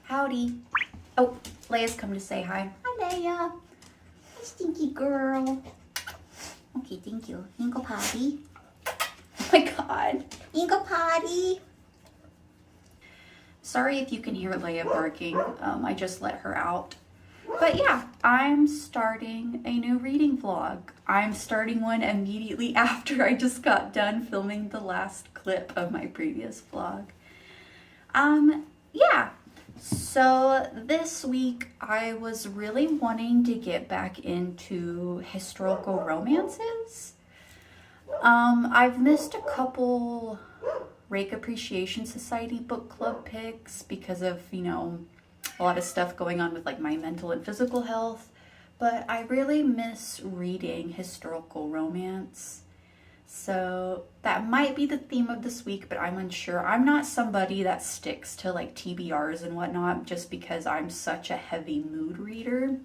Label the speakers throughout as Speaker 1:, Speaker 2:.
Speaker 1: Howdy. Oh, Leia's come to say hi. Hi, Leia. Hi, stinky girl. Okay, thank you. You can go potty. Oh my god. You can go potty. Sorry if you can hear Leia barking. I just let her out. But yeah, I'm starting a new reading vlog. I'm starting one immediately after I just got done filming the last clip of my previous vlog. Yeah. So this week I was really wanting to get back into historical romances. I've missed a couple Rake Appreciation Society book club picks because of, you know, a lot of stuff going on with like my mental and physical health, but I really miss reading historical romance. So that might be the theme of this week, but I'm unsure. I'm not somebody that sticks to like TBRs and whatnot just because I'm such a heavy mood reader.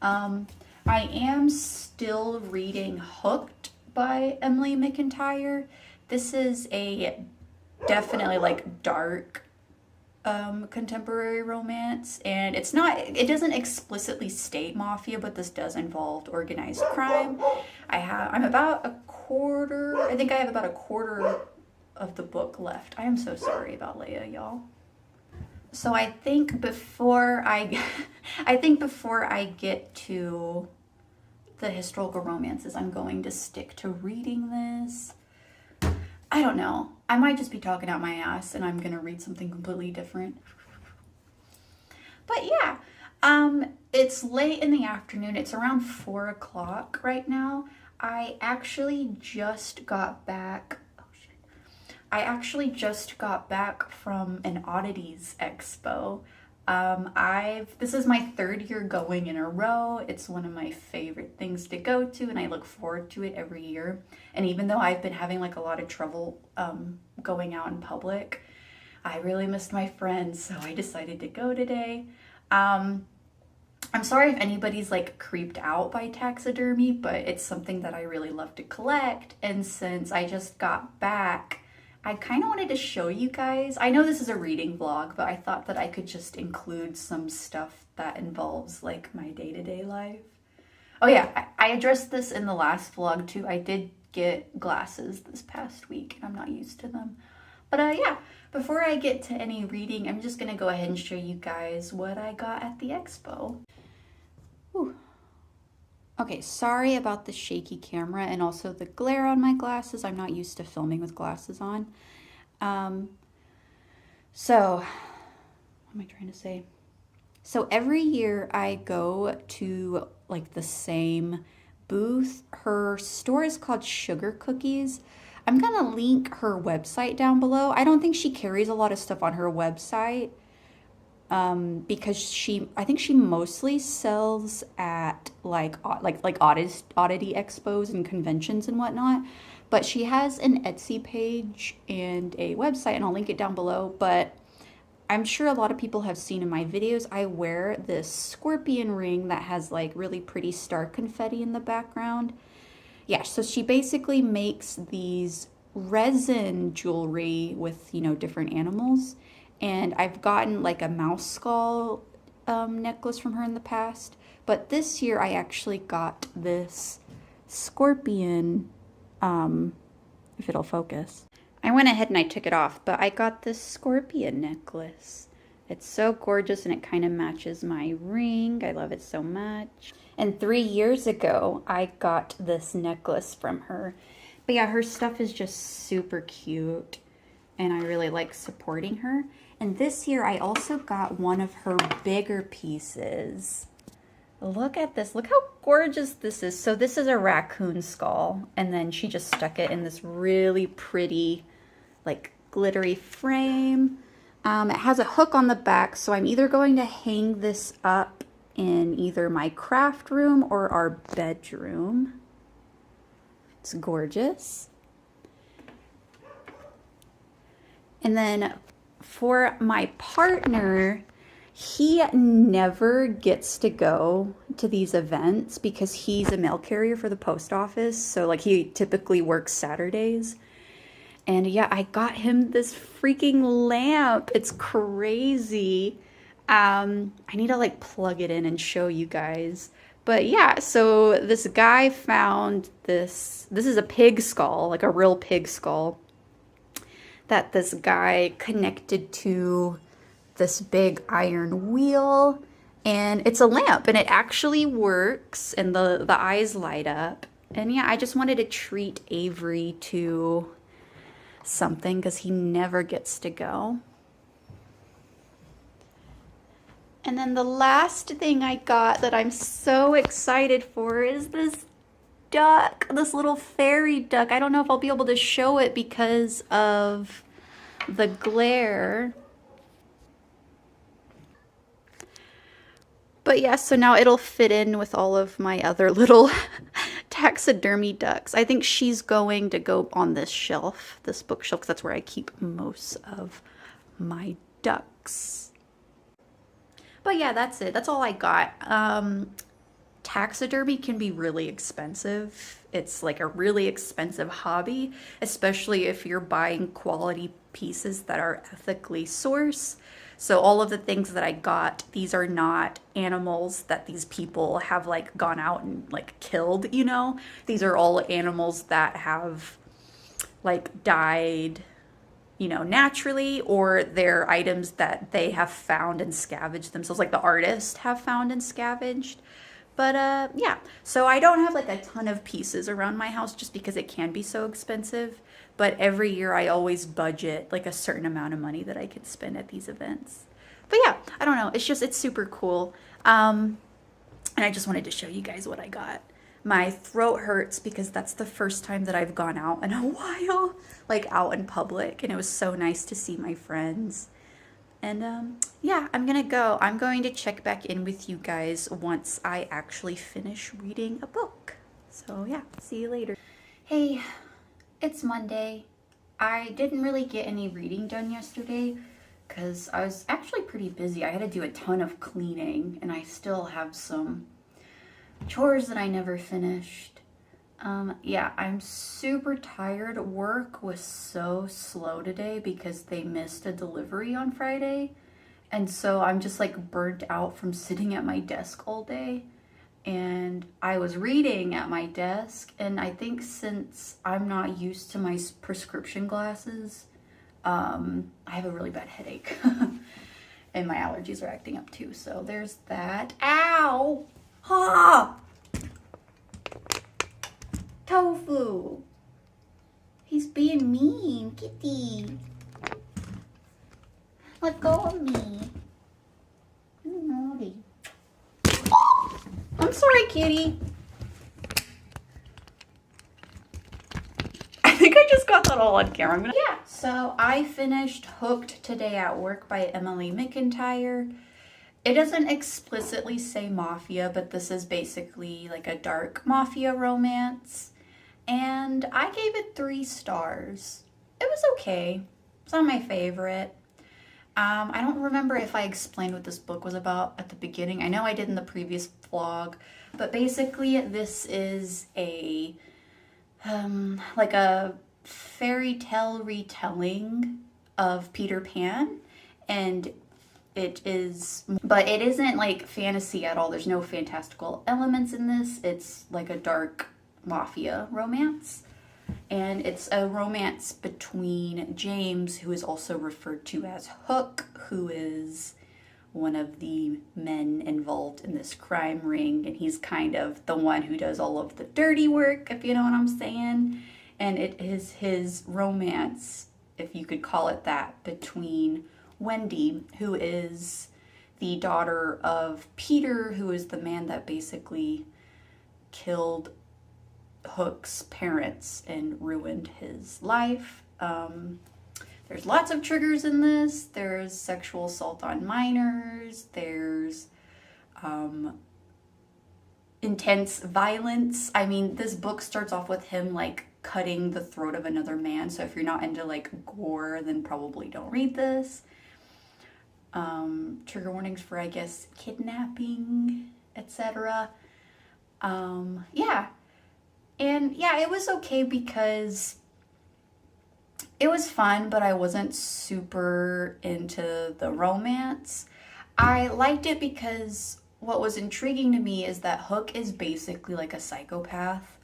Speaker 1: I am still reading Hooked by Emily McIntire. This is a definitely like dark contemporary romance, and it doesn't explicitly state mafia, but this does involve organized crime. I'm about a quarter, I think I have about a quarter of the book left. I am so sorry about Leia, y'all. So I think before I get to the historical romances, I'm going to stick to reading this. I don't know. I might just be talking out my ass and I'm going to read something completely different. But yeah, it's late in the afternoon. It's around 4 o'clock right now. I actually just got back. Oh shit. I actually just got back from an Oddities expo. This is my 3rd year going in a row. It's one of my favorite things to go to, and I look forward to it every year. And even though I've been having like a lot of trouble going out in public, I really missed my friends, so I decided to go today. I'm sorry if anybody's like creeped out by taxidermy, but it's something that I really love to collect. And since I just got back, I kind of wanted to show you guys. I know this is a reading vlog, but I thought that I could just include some stuff that involves like my day-to-day life. Oh yeah, I addressed this in the last vlog too. I did get glasses this past week and I'm not used to them. But yeah, before I get to any reading, I'm just gonna go ahead and show you guys what I got at the expo. Whew. Okay, sorry about the shaky camera and also the glare on my glasses. I'm not used to filming with glasses on. So, what am I trying to say? So every year I go to like the same booth. Her store is called Sugar Cookies. I'm gonna link her website down below. I don't think she carries a lot of stuff on her website. Because I think she mostly sells at like oddity expos and conventions and whatnot, but she has an Etsy page and a website, and I'll link it down below. But I'm sure a lot of people have seen in my videos, I wear this scorpion ring that has like really pretty star confetti in the background. Yeah, so she basically makes these resin jewelry with, you know, different animals. And I've gotten like a mouse skull necklace from her in the past. But this year I actually got this scorpion, if it'll focus. I went ahead and I took it off, but I got this scorpion necklace. It's so gorgeous and it kind of matches my ring. I love it so much. And 3 years ago, I got this necklace from her. But yeah, her stuff is just super cute. And I really like supporting her. And this year I also got one of her bigger pieces. Look at this. Look how gorgeous this is. So this is a raccoon skull. And then she just stuck it in this really pretty, like, glittery frame. It has a hook on the back. So I'm either going to hang this up in either my craft room or our bedroom. It's gorgeous. And then for my partner, he never gets to go to these events because he's a mail carrier for the post office. So like he typically works Saturdays. And yeah, I got him this freaking lamp. It's crazy. I need to like plug it in and show you guys. But yeah, so this guy found this. This is a pig skull, like a real pig skull, that this guy connected to this big iron wheel, and it's a lamp, and it actually works, and the eyes light up. And yeah, I just wanted to treat Avery to something because he never gets to go. And then the last thing I got that I'm so excited for is this duck, this little fairy duck. I don't know if I'll be able to show it because of the glare. But yeah, so now it'll fit in with all of my other little taxidermy ducks. I think she's going to go on this shelf, this bookshelf, because that's where I keep most of my ducks. But yeah, that's it. That's all I got. Taxidermy can be really expensive. It's like a really expensive hobby, especially if you're buying quality pieces that are ethically sourced. So all of the things that I got, these are not animals that these people have like gone out and like killed, you know? These are all animals that have like died, you know, naturally, or they're items that they have found and scavenged themselves, like the artist have found and scavenged. But yeah, so I don't have like a ton of pieces around my house just because it can be so expensive. But every year I always budget like a certain amount of money that I could spend at these events. But yeah, I don't know. It's super cool. And I just wanted to show you guys what I got. My throat hurts because that's the first time that I've gone out in a while, like out in public. And it was so nice to see my friends. And yeah, I'm gonna go. I'm going to check back in with you guys once I actually finish reading a book. So yeah, see you later. Hey, it's Monday. I didn't really get any reading done yesterday because I was actually pretty busy. I had to do a ton of cleaning, and I still have some chores that I never finished. Yeah, I'm super tired. Work was so slow today because they missed a delivery on Friday. And so I'm just like burnt out from sitting at my desk all day. And I was reading at my desk, and I think since I'm not used to my prescription glasses, I have a really bad headache. And my allergies are acting up too, so there's that. Ow! Ha! Tofu! He's being mean, kitty. Let go of me. You're naughty. I'm sorry, kitty. I think I just got that all on camera. Yeah, so I finished Hooked today at work by Emily McIntire. It doesn't explicitly say mafia, but this is basically like a dark mafia romance. And I gave it 3 stars. It was okay. It's not my favorite. I don't remember if I explained what this book was about at the beginning. I know I did in the previous vlog, but basically this is a like a fairy tale retelling of Peter Pan, and it isn't like fantasy at all. There's no fantastical elements in this. It's like a dark mafia romance. And it's a romance between James, who is also referred to as Hook, who is one of the men involved in this crime ring. And he's kind of the one who does all of the dirty work, if you know what I'm saying. And it is his romance, if you could call it that, between Wendy, who is the daughter of Peter, who is the man that basically killed Hook's parents and ruined his life. There's lots of triggers in this. There's sexual assault on minors. There's intense violence. I mean, this book starts off with him like cutting the throat of another man. So if you're not into like gore, then probably don't read this. Trigger warnings for, I guess, kidnapping, etc. Yeah. And yeah, it was okay because it was fun, but I wasn't super into the romance. I liked it because what was intriguing to me is that Hook is basically like a psychopath.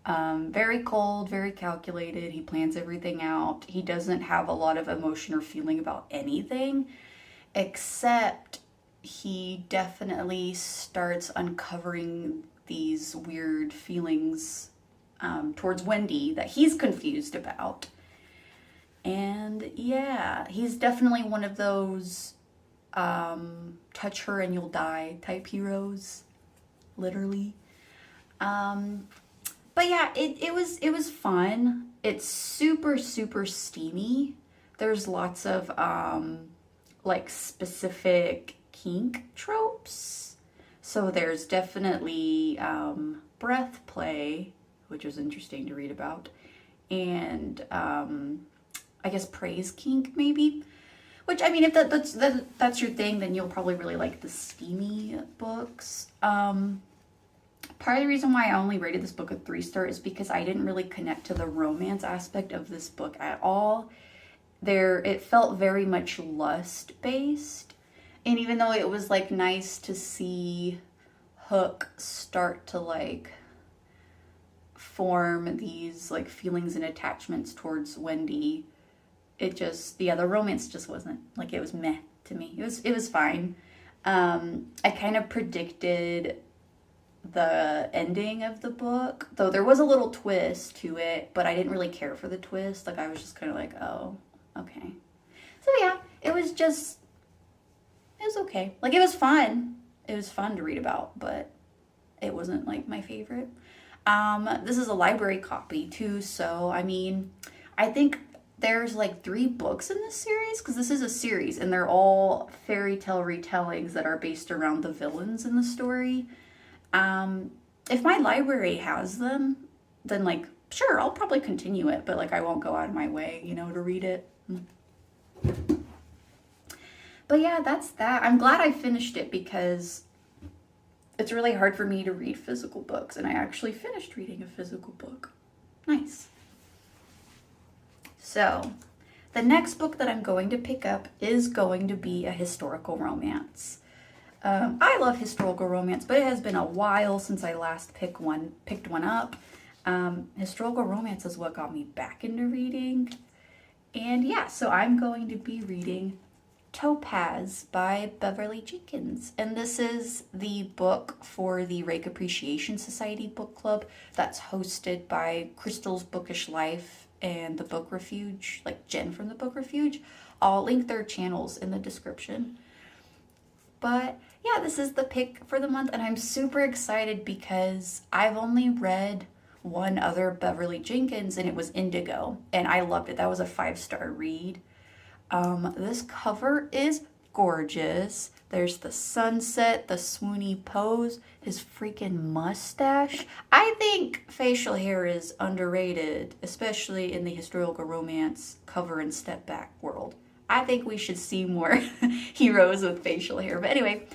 Speaker 1: Very cold, very calculated. He plans everything out. He doesn't have a lot of emotion or feeling about anything, except he definitely starts uncovering these weird feelings towards Wendy that he's confused about. And yeah, he's definitely one of those touch her and you'll die type heroes, literally. But yeah, it was fun. It's super, super steamy. There's lots of like specific kink tropes. So there's definitely breath play, which was interesting to read about, and I guess praise kink maybe. Which, I mean, if that's your thing, then you'll probably really like the steamy books. Part of the reason why I only rated this book a 3-star is because I didn't really connect to the romance aspect of this book at all. It felt very much lust based. And even though it was like nice to see Hook start to like form these like feelings and attachments towards Wendy, the romance just wasn't, like, it was meh to me. It was fine. I kind of predicted the ending of the book, though there was a little twist to it, but I didn't really care for the twist. Like, I was just kind of like, oh, okay. So yeah, it was okay. Like, it was fun. It was fun to read about, but it wasn't like my favorite. This is a library copy too, so I mean, I think there's like 3 books in this series, because this is a series and they're all fairy tale retellings that are based around the villains in the story. If my library has them, then like, sure, I'll probably continue it, but like, I won't go out of my way, to read it. But yeah, that's that. I'm glad I finished it because it's really hard for me to read physical books, and I actually finished reading a physical book. Nice. So, the next book that I'm going to pick up is going to be a historical romance. I love historical romance, but it has been a while since I last picked one up. Historical romance is what got me back into reading. And yeah, so I'm going to be reading Topaz by Beverly Jenkins. And this is the book for the Rake Appreciation Society book club that's hosted by Crystal's Bookish Life and the Book Refuge, like Jen from the Book Refuge. I'll link their channels in the description. But yeah, this is the pick for the month, and I'm super excited because I've only read one other Beverly Jenkins, and it was Indigo, and I loved it. That was a 5-star read. This cover is gorgeous. There's the sunset, the swoony pose, his freaking mustache. I think facial hair is underrated, especially in the historical romance cover and step back world. I think we should see more heroes with facial hair. But anyway,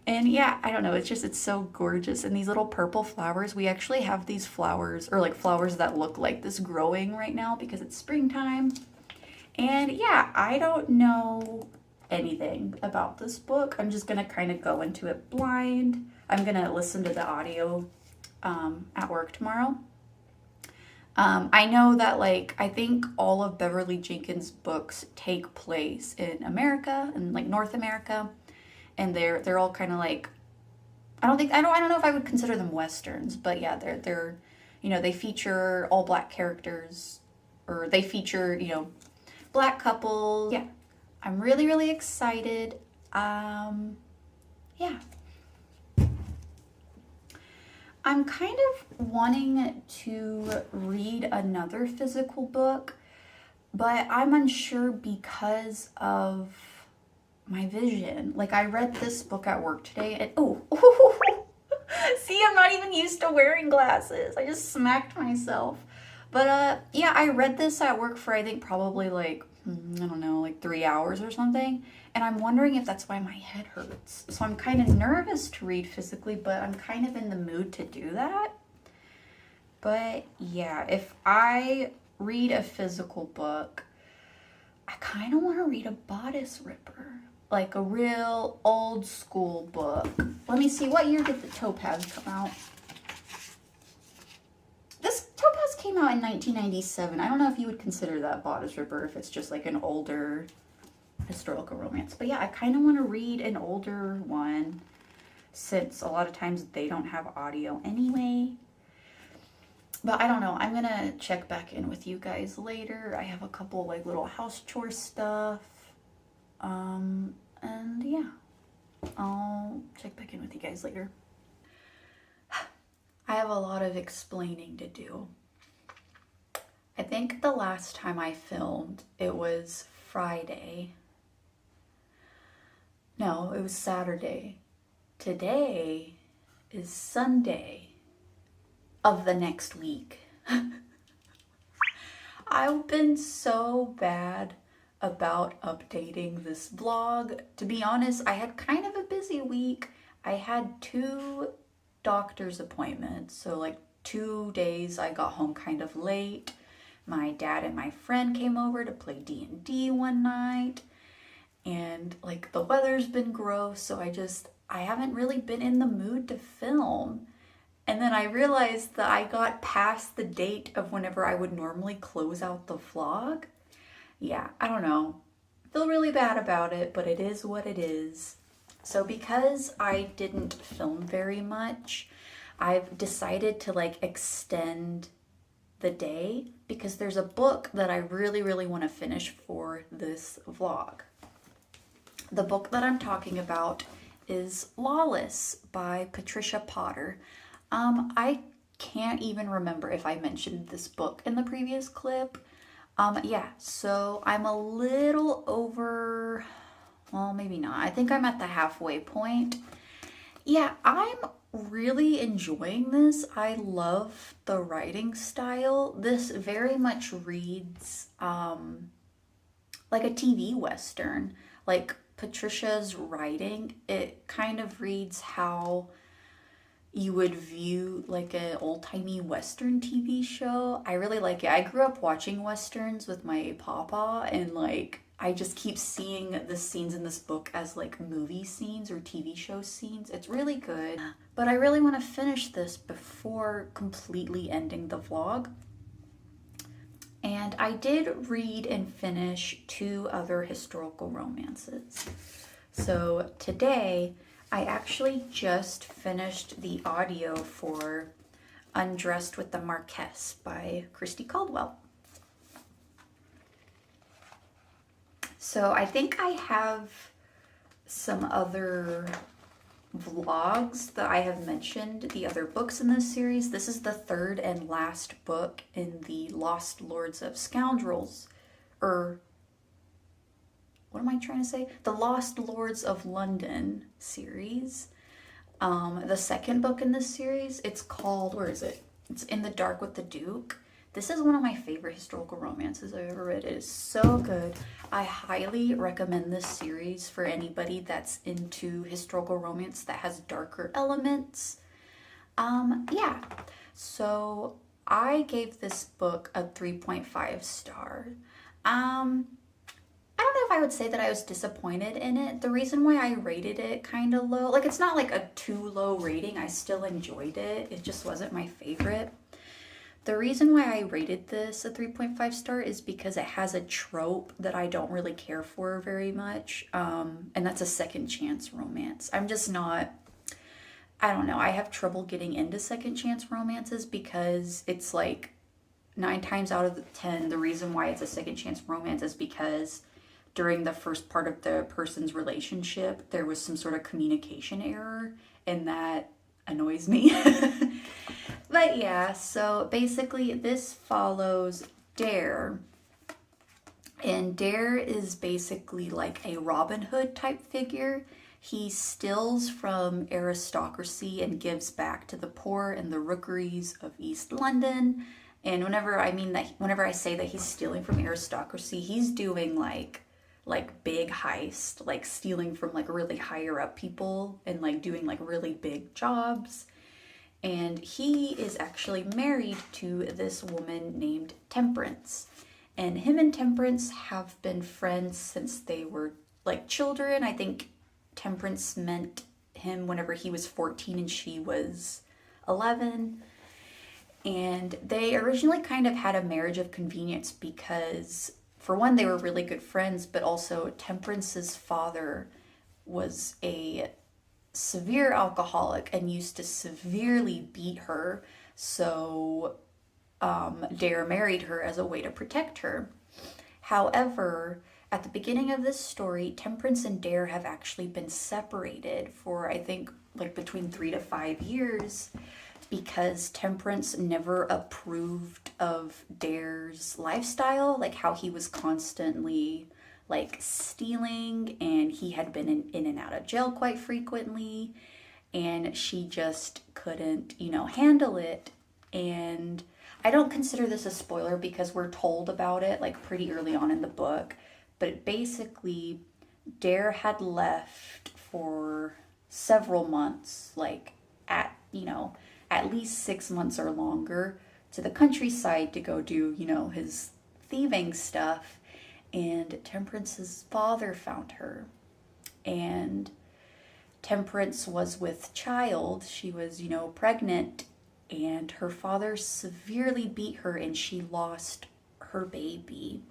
Speaker 1: and yeah, I don't know. It's so gorgeous. And these little purple flowers, we actually have these flowers, or like flowers that look like this, growing right now because it's springtime. And yeah, I don't know anything about this book. I'm just going to kind of go into it blind. I'm going to listen to the audio at work tomorrow. I know that, like, I think all of Beverly Jenkins' books take place in America, and like North America, and they're all kind of like, I don't know if I would consider them westerns, but yeah, they're they feature all black characters, or they feature black couples. Yeah, I'm really, really excited. Yeah. I'm kind of wanting to read another physical book, but I'm unsure because of my vision. Like, I read this book at work today, and see, I'm not even used to wearing glasses. I just smacked myself. But yeah, I read this at work for, I think, probably like, I don't know, like 3 hours or something. And I'm wondering if that's why my head hurts. So I'm kind of nervous to read physically, but I'm kind of in the mood to do that. But yeah, if I read a physical book, I kind of want to read a bodice ripper. like a real old school book. Let me see, what year did the Topaz come out? This Topaz came out in 1997. I don't know if you would consider that Bodice Ripper if it's just like an older historical romance. But yeah, I kind of want to read an older one since a lot of times they don't have audio anyway. But I don't know. I'm going to check back in with you guys later. I have a couple like little house chore stuff. And yeah, I'll check back in with you guys later. I have a lot of explaining to do. I think the last time I filmed, it was Friday. No, it was Saturday. Today is Sunday of the next week. I've been so bad about updating this vlog. To be honest, I had kind of a busy week. I had 2 doctor's appointments, so like 2 days I got home kind of late. My dad and my friend came over to play D&D one night, and like the weather's been gross, so I haven't really been in the mood to film. And then I realized that I got past the date of whenever I would normally close out the vlog. Yeah, I don't know. I feel really bad about it, but it is what it is. So because I didn't film very much, I've decided to like extend the day because there's a book that I really, really want to finish for this vlog. The book that I'm talking about is Lawless by Patricia Potter. I can't even remember if I mentioned this book in the previous clip. Yeah, so I'm a little over, well, maybe not. I think I'm at the halfway point. Yeah, I'm really enjoying this. I love the writing style. This very much reads like a TV Western. Like Patricia's writing, it kind of reads how you would view like an old-timey Western TV show. I really like it. I grew up watching Westerns with my papa, and like I just keep seeing the scenes in this book as like movie scenes or TV show scenes. It's really good. But I really want to finish this before completely ending the vlog. And I did read and finish 2 other historical romances. So today, I actually just finished the audio for Undressed with the Marquess by Christy Caldwell. So I think I have some other vlogs that I have mentioned, the other books in this series. This is the 3rd and last book in the Lost Lords of Scoundrels, or what am I trying to say? The Lost Lords of London series. The 2nd book in this series, it's called, where is it? It's In the Dark with the Duke. This is one of my favorite historical romances I've ever read. It is so good. I highly recommend this series for anybody that's into historical romance that has darker elements. Yeah, so I gave this book a 3.5 star. I don't know if I would say that I was disappointed in it. The reason why I rated it kind of low, like it's not like a too low rating. I still enjoyed it. It just wasn't my favorite. The reason why I rated this a 3.5 star is because it has a trope that I don't really care for very much. And that's a second chance romance. I'm just not, I don't know. I have trouble getting into second chance romances because it's like 9 times out of 10, the reason why it's a second chance romance is because during the first part of the person's relationship, there was some sort of communication error, and that annoys me. But yeah, so basically this follows Dare. And Dare is basically like a Robin Hood type figure. He steals from aristocracy and gives back to the poor and the rookeries of East London. And whenever I say that he's stealing from aristocracy, he's doing like big heist, like stealing from like really higher up people and like doing like really big jobs. And he is actually married to this woman named Temperance. And him and Temperance have been friends since they were like children. I think Temperance met him whenever he was 14 and she was 11. And they originally kind of had a marriage of convenience because, for one, they were really good friends, but also Temperance's father was a severe alcoholic and used to severely beat her. So Dare married her as a way to protect her. However, at the beginning of this story, Temperance and Dare have actually been separated for, I think, like between 3 to 5 years because Temperance never approved of Dare's lifestyle, like how he was constantly like stealing and he had been in and out of jail quite frequently, and she just couldn't, handle it. And I don't consider this a spoiler because we're told about it like pretty early on in the book, but basically Dare had left for several months, like at least 6 months or longer, to the countryside to go do, his thieving stuff. And Temperance's father found her. And Temperance was with child. She was, pregnant. And her father severely beat her and she lost her baby.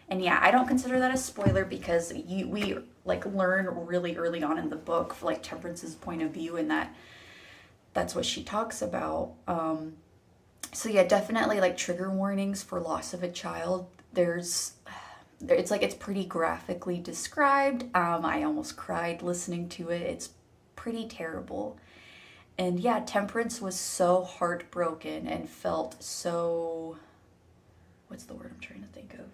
Speaker 1: And yeah, I don't consider that a spoiler because we like learn really early on in the book, like Temperance's point of view, and that's what she talks about. So yeah, definitely like trigger warnings for loss of a child. It's pretty graphically described. I almost cried listening to it. It's pretty terrible. And yeah, Temperance was so heartbroken and felt so, what's the word I'm trying to think of?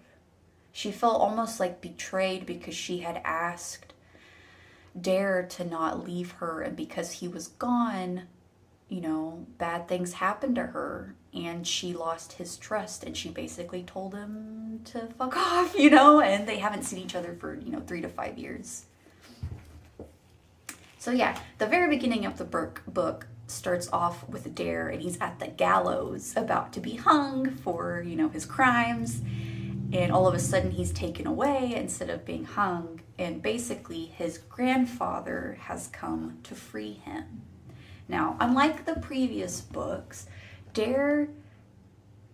Speaker 1: She felt almost like betrayed because she had asked Dare to not leave her, and because he was gone, bad things happened to her and she lost his trust and she basically told him to fuck off, and they haven't seen each other for, 3 to 5 years. So yeah, the very beginning of the book starts off with Dare and he's at the gallows about to be hung for, his crimes. And all of a sudden he's taken away instead of being hung. And basically his grandfather has come to free him. Now, unlike the previous books, Dare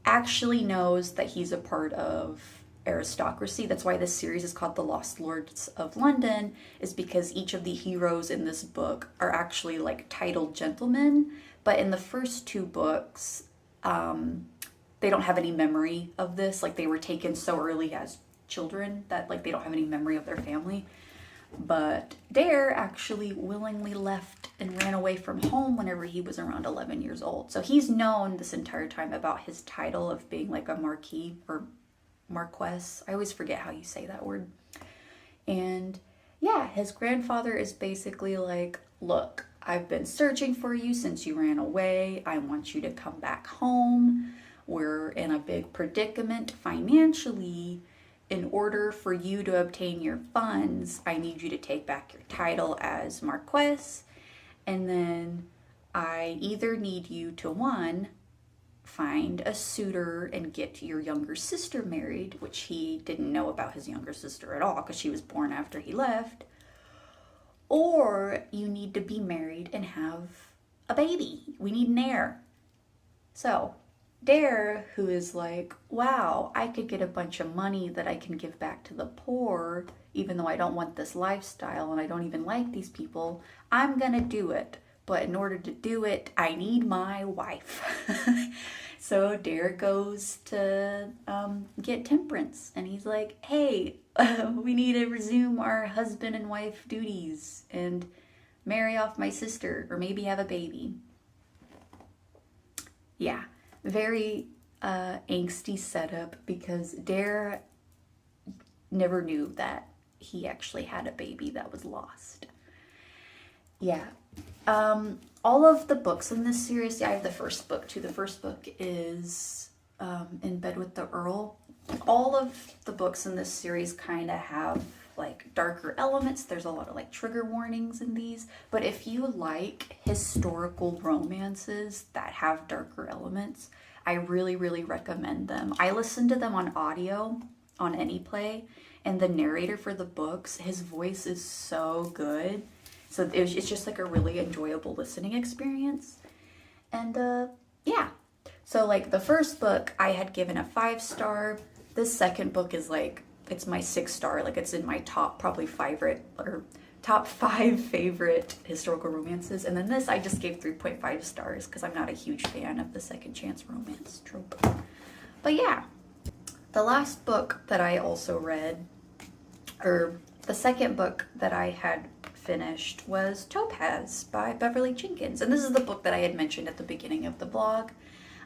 Speaker 1: actually knows that he's a part of aristocracy. That's why this series is called The Lost Lords of London, is because each of the heroes in this book are actually like titled gentlemen. But in the first 2 books, they don't have any memory of this. Like they were taken so early as children that like they don't have any memory of their family. But Dare actually willingly left and ran away from home whenever he was around 11 years old. So he's known this entire time about his title of being like a marquis or marquess. I always forget how you say that word. And yeah, his grandfather is basically like, look, I've been searching for you since you ran away. I want you to come back home. We're in a big predicament financially. In order for you to obtain your funds, I need you to take back your title as Marquess. And then I either need you to, 1, find a suitor and get your younger sister married, which he didn't know about his younger sister at all because she was born after he left. Or you need to be married and have a baby. We need an heir. So Dare, who is like, wow, I could get a bunch of money that I can give back to the poor, even though I don't want this lifestyle and I don't even like these people, I'm gonna do it. But in order to do it, I need my wife. So Dare goes to get Temperance, and he's like, hey, we need to resume our husband and wife duties and marry off my sister, or maybe have a baby. Yeah. Very angsty setup because Dare never knew that he actually had a baby that was lost. Yeah. All of the books in this series, I have the first book too. The first book is In Bed with the Earl. All of the books in this series kind of have like darker elements. There's a lot of like trigger warnings in these. But if you like historical romances that have darker elements, I really, really recommend them. I listened to them on audio on AnyPlay, and the narrator for the books, his voice is so good. So it's just like a really enjoyable listening experience. And yeah. So like the first book I had given a 5-star. This second book is like, it's my 6-star. Like it's in my top top 5 favorite historical romances. And then this I just gave 3.5 stars because I'm not a huge fan of the second chance romance trope. But yeah, the last book that I also read, or the second book that I had finished, was Topaz by Beverly Jenkins. And this is the book that I had mentioned at the beginning of the blog.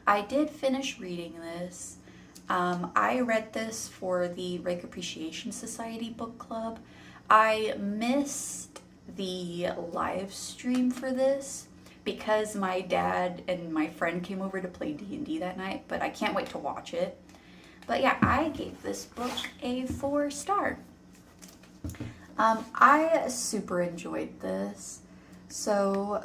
Speaker 1: I did finish reading this. I read this for the Rake Appreciation Society book club. I missed the live stream for this because my dad and my friend came over to play D&D that night, but I can't wait to watch it. But yeah, I gave this book a 4-star. I super enjoyed this. So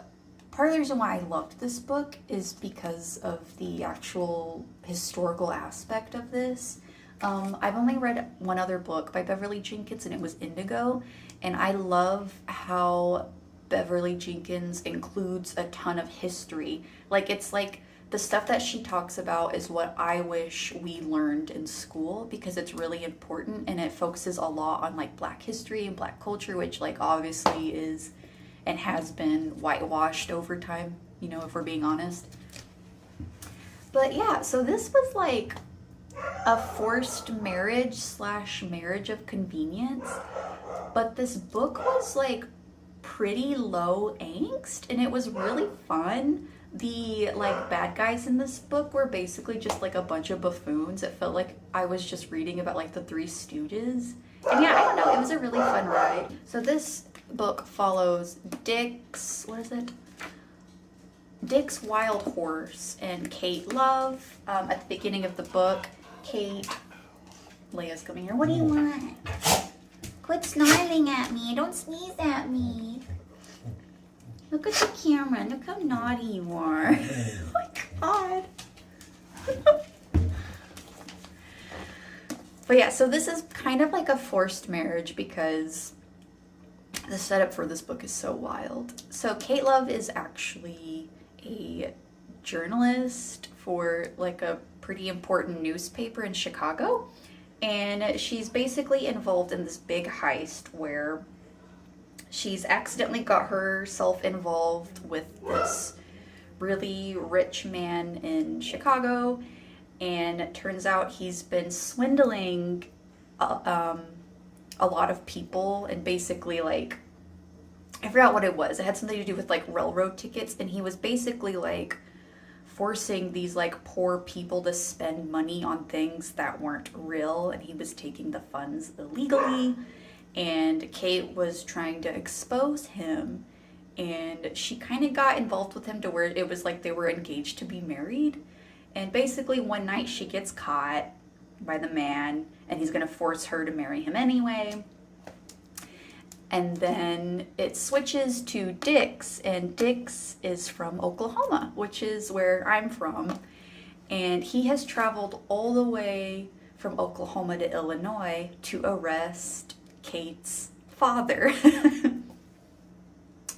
Speaker 1: part of the reason why I loved this book is because of the actual historical aspect of this. I've only read one other book by Beverly Jenkins, and it was Indigo, and I love how Beverly Jenkins includes a ton of history. Like, it's like the stuff that she talks about is what I wish we learned in school, because it's really important, and it focuses a lot on like Black history and Black culture, which like obviously is and has been whitewashed over time, you know, if we're being honest. But yeah, so this was like a forced marriage / marriage of convenience, but this book was like pretty low angst, and it was really fun. The like bad guys in this book were basically just like a bunch of buffoons. It felt like I was just reading about like the Three Stooges. And yeah, I don't know, it was a really fun ride. So this book follows Dick's wild horse and Kate Love. At the beginning of the book, Leia's coming here. What do you want? Quit snarling at me. Don't sneeze at me. Look at the camera. Look how naughty you are. Oh my god. But yeah, so this is kind of like a forced marriage because the setup for this book is so wild. So Kate Love is actually a journalist for like a pretty important newspaper in Chicago, and she's basically involved in this big heist where she's accidentally got herself involved with this really rich man in Chicago, and it turns out he's been swindling a lot of people, and basically like, I forgot what it was. It had something to do with like railroad tickets, and he was basically like forcing these like poor people to spend money on things that weren't real, and he was taking the funds illegally, and Kate was trying to expose him, and she kind of got involved with him to where it was like they were engaged to be married. And basically one night she gets caught by the man, and he's gonna force her to marry him anyway. And then it switches to Dick's, and Dick's is from Oklahoma, which is where I'm from. And he has traveled all the way from Oklahoma to Illinois to arrest Kate's father.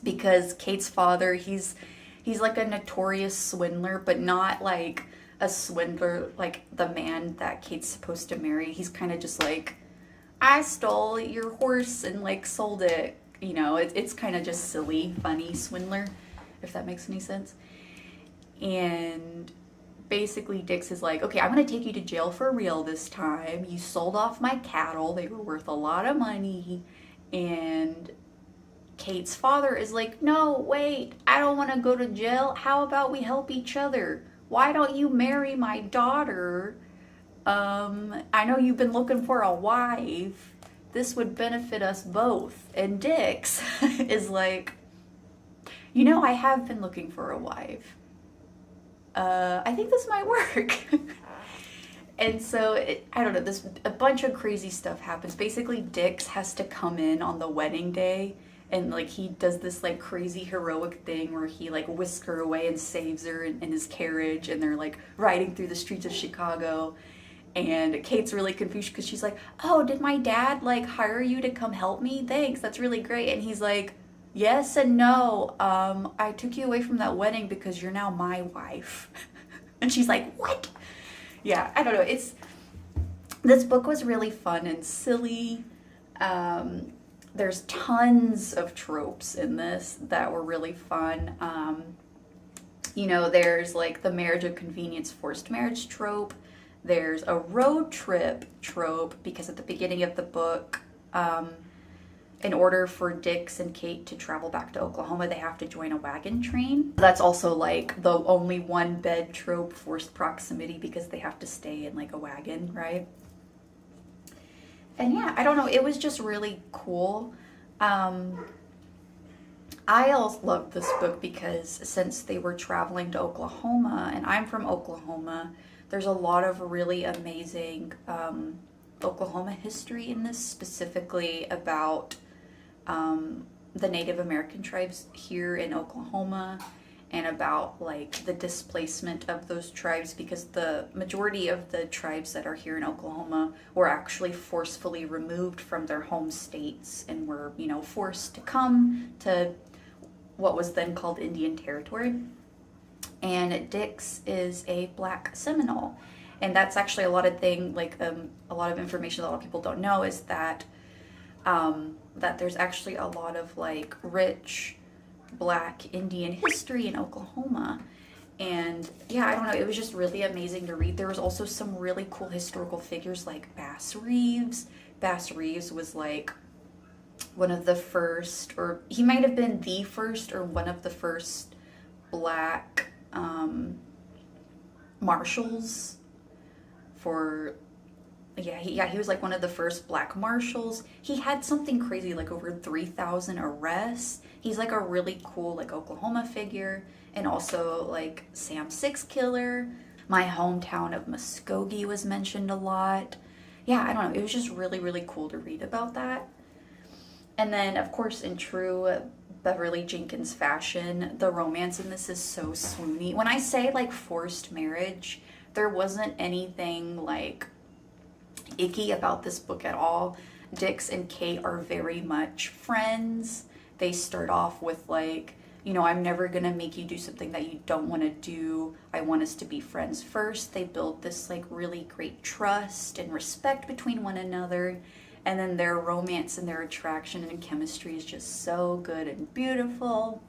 Speaker 1: Because Kate's father, he's like a notorious swindler, but not like a swindler like the man that Kate's supposed to marry. He's kind of just like, I stole your horse and like sold it, you know. It's kind of just silly, funny swindler, if that makes any sense. And basically Dix is like, okay, I'm gonna take you to jail for real this time. You sold off my cattle, they were worth a lot of money. And Kate's father is like, no, wait, I don't want to go to jail. How about we help each other? Why don't you marry my daughter? I know you've been looking for a wife. This would benefit us both. And Dix is like, you know, I have been looking for a wife. I think this might work. And so, I don't know, a bunch of crazy stuff happens. Basically, Dix has to come in on the wedding day, and like he does this like crazy heroic thing where he like whisks her away and saves her in his carriage, and they're like riding through the streets of Chicago. And Kate's really confused because she's like, oh, did my dad like hire you to come help me? Thanks, that's really great. And he's like, yes and no. I took you away from that wedding because you're now my wife. And she's like, what? Yeah, I don't know. This book was really fun and silly. There's tons of tropes in this that were really fun. You know, there's like the marriage of convenience, forced marriage trope. There's a road trip trope because at the beginning of the book, in order for Dix and Kate to travel back to Oklahoma, they have to join a wagon train. That's also like the only one bed trope, forced proximity, because they have to stay in like a wagon, right? And yeah, I don't know, it was just really cool. I also loved this book because since they were traveling to Oklahoma, and I'm from Oklahoma, there's a lot of really amazing Oklahoma history in this, specifically about the Native American tribes here in Oklahoma, and about like the displacement of those tribes, because the majority of the tribes that are here in Oklahoma were actually forcefully removed from their home states and were, you know, forced to come to what was then called Indian Territory. And Dix is a Black Seminole, and that's actually a lot of a lot of information that a lot of people don't know is that that there's actually a lot of like rich Black Indian history in Oklahoma. And yeah, I don't know, it was just really amazing to read. There was also some really cool historical figures like Bass Reeves. Bass Reeves was like one of the first, or he might have been the first or one of the first Black marshals for, he was like one of the first Black marshals. He had something crazy, like over 3,000 arrests. He's like a really cool like Oklahoma figure. And also like Sam Six Killer. My hometown of Muskogee was mentioned a lot. Yeah, I don't know, it was just really, really cool to read about that. And then of course, in true Beverly Jenkins fashion, the romance in this is so swoony. When I say like forced marriage, there wasn't anything like icky about this book at all. Dix and Kate are very much friends. They start off with like, you know, I'm never gonna make you do something that you don't want to do. I want us to be friends first. They build this like really great trust and respect between one another. And then their romance and their attraction and chemistry is just so good and beautiful.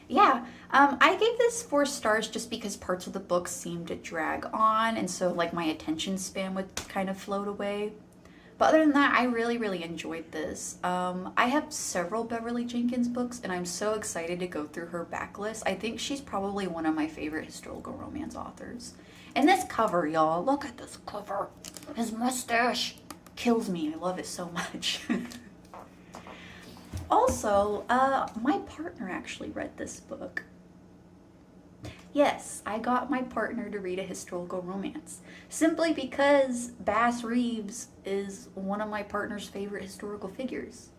Speaker 1: Yeah, I gave this 4 stars just because parts of the book seemed to drag on, and so like my attention span would kind of float away. But other than that, I really, really enjoyed this. I have several Beverly Jenkins books, and I'm so excited to go through her backlist. I think she's probably one of my favorite historical romance authors. And this cover, y'all, look at this cover. His mustache kills me. I love it so much. Also, my partner actually read this book. Yes, I got my partner to read a historical romance, simply because Bass Reeves is one of my partner's favorite historical figures.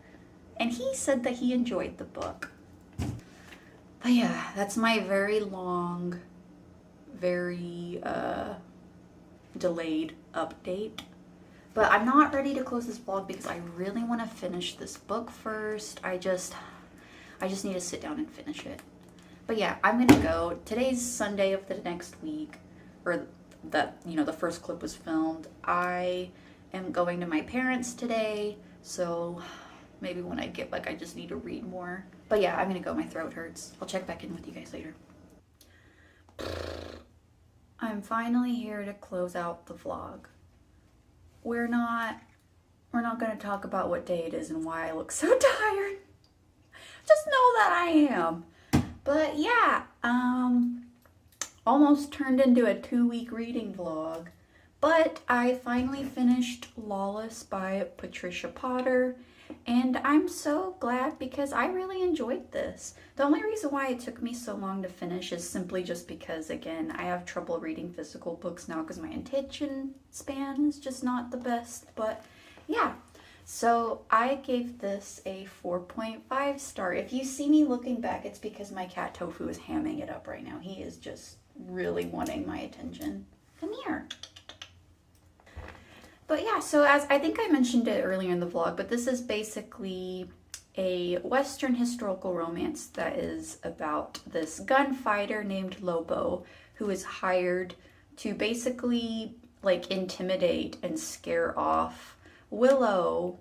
Speaker 1: And he said that he enjoyed the book. But yeah, that's my very long, very delayed update. But I'm not ready to close this vlog because I really want to finish this book first. I just need to sit down and finish it. But yeah, I'm gonna go. Today's Sunday of the next week, or that, you know, the first clip was filmed. I am going to my parents today, so maybe when I get back I just need to read more. But yeah, I'm gonna go. My throat hurts. I'll check back in with you guys later. I'm finally here to close out the vlog. We're not gonna talk about what day it is and why I look so tired. Just know that I am. But yeah, almost turned into a 2-week reading vlog. But I finally finished Lawless by Patricia Potter, and I'm so glad because I really enjoyed this. The only reason why it took me so long to finish is simply just because, again, I have trouble reading physical books now because my attention span is just not the best. But yeah, so I gave this a 4.5 star. If you see me looking back, it's because my cat Tofu is hamming it up right now. He is just really wanting my attention. Come here. But yeah, so as I think I mentioned it earlier in the vlog, but this is basically a Western historical romance that is about this gunfighter named Lobo who is hired to basically like intimidate and scare off Willow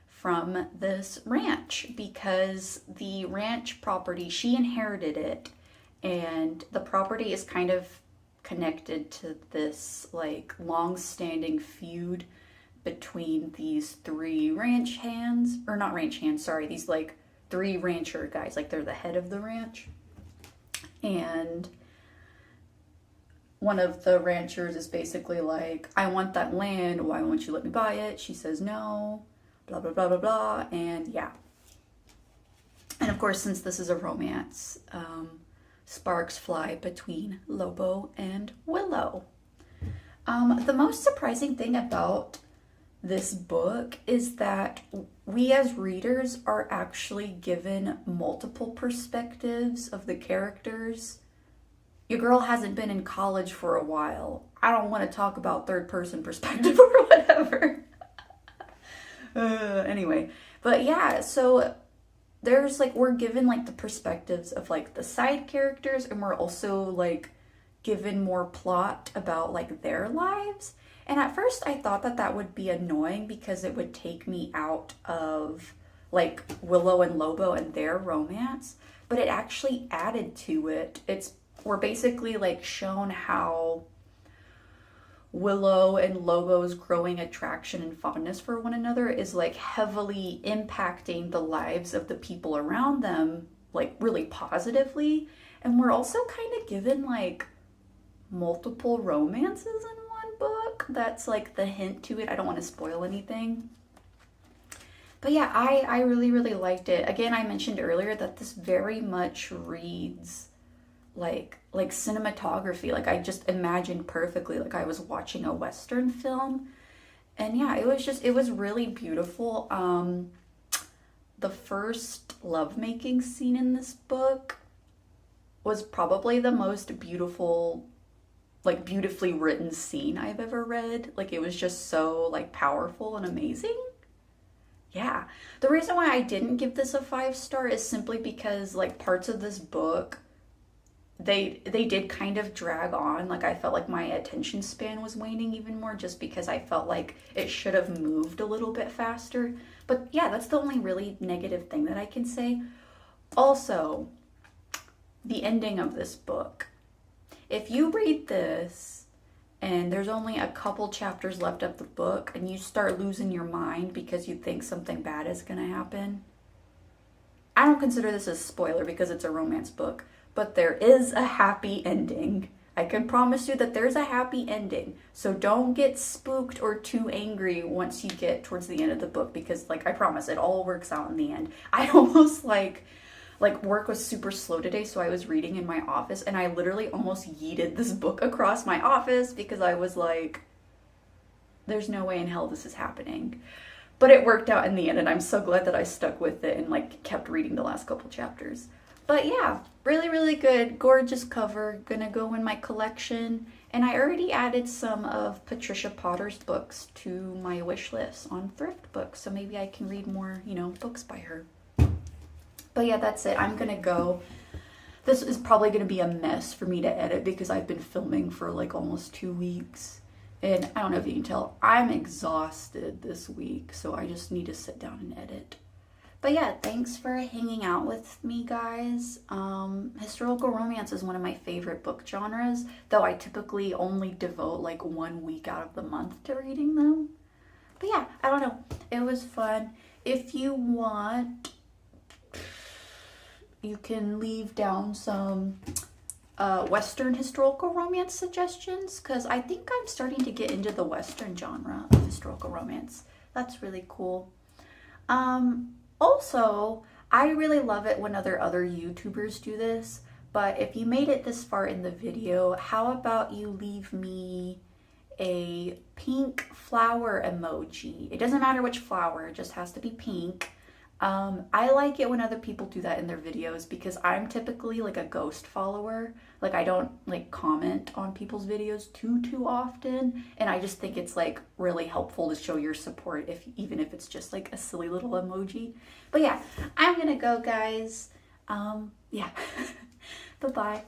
Speaker 1: from this ranch because the ranch property, she inherited it, and the property is kind of connected to this like long-standing feud between these three ranch hands, or not ranch hands, sorry, these like three rancher guys, like they're the head of the ranch. And one of the ranchers is basically like, I want that land, why won't you let me buy it? She says no, blah, blah, blah, blah, blah, and yeah. And of course, since this is a romance, sparks fly between Lobo and Willow. The most surprising thing about this book is that we as readers are actually given multiple perspectives of the characters. Your girl hasn't been in college for a while. I don't want to talk about third person perspective or whatever. Anyway, but yeah, so there's like, we're given like the perspectives of like the side characters, and we're also like given more plot about like their lives. And at first I thought that that would be annoying because it would take me out of like Willow and Lobo and their romance, but it actually added to it. We're basically like shown how Willow and Lobo's growing attraction and fondness for one another is like heavily impacting the lives of the people around them, like really positively. And we're also kind of given like multiple romances in one book. That's like the hint to it. I don't want to spoil anything. But yeah, I really, really liked it. Again, I mentioned earlier that this very much reads like cinematography. Like I just imagined perfectly like I was watching a Western film. And yeah, it was really beautiful. The first lovemaking scene in this book was probably the most beautiful, like beautifully written scene I've ever read. Like it was just so like powerful and amazing. Yeah. The reason why I didn't give this a 5-star is simply because like parts of this book, they did kind of drag on. Like I felt like my attention span was waning even more just because I felt like it should have moved a little bit faster. But yeah, that's the only really negative thing that I can say. Also, the ending of this book. If you read this and there's only a couple chapters left of the book and you start losing your mind because you think something bad is going to happen, I don't consider this a spoiler because it's a romance book. But there is a happy ending. I can promise you that there's a happy ending. So don't get spooked or too angry once you get towards the end of the book, because like I promise it all works out in the end. I almost like work was super slow today, so I was reading in my office and I literally almost yeeted this book across my office because I was like, there's no way in hell this is happening. But it worked out in the end, and I'm so glad that I stuck with it and like kept reading the last couple chapters. But yeah, really, really good. Gorgeous cover. Gonna go in my collection. And I already added some of Patricia Potter's books to my wish list on Thrift Books. So maybe I can read more, books by her. But yeah, that's it. I'm gonna go. This is probably gonna be a mess for me to edit because I've been filming for like almost 2 weeks. And I don't know if you can tell, I'm exhausted this week. So I just need to sit down and edit. But yeah, thanks for hanging out with me, guys. Historical romance is one of my favorite book genres, though I typically only devote like 1 week out of the month to reading them. But yeah, I don't know. It was fun. If you want, you can leave down some Western historical romance suggestions, because I think I'm starting to get into the Western genre of historical romance. That's really cool. Also, I really love it when other YouTubers do this, but if you made it this far in the video, how about you leave me a pink flower emoji? It doesn't matter which flower, it just has to be pink. I like it when other people do that in their videos because I'm typically like a ghost follower. Like I don't like comment on people's videos too often, and I just think it's like really helpful to show your support if even if it's just like a silly little emoji. But yeah, I'm gonna go, guys. Yeah. Bye-bye.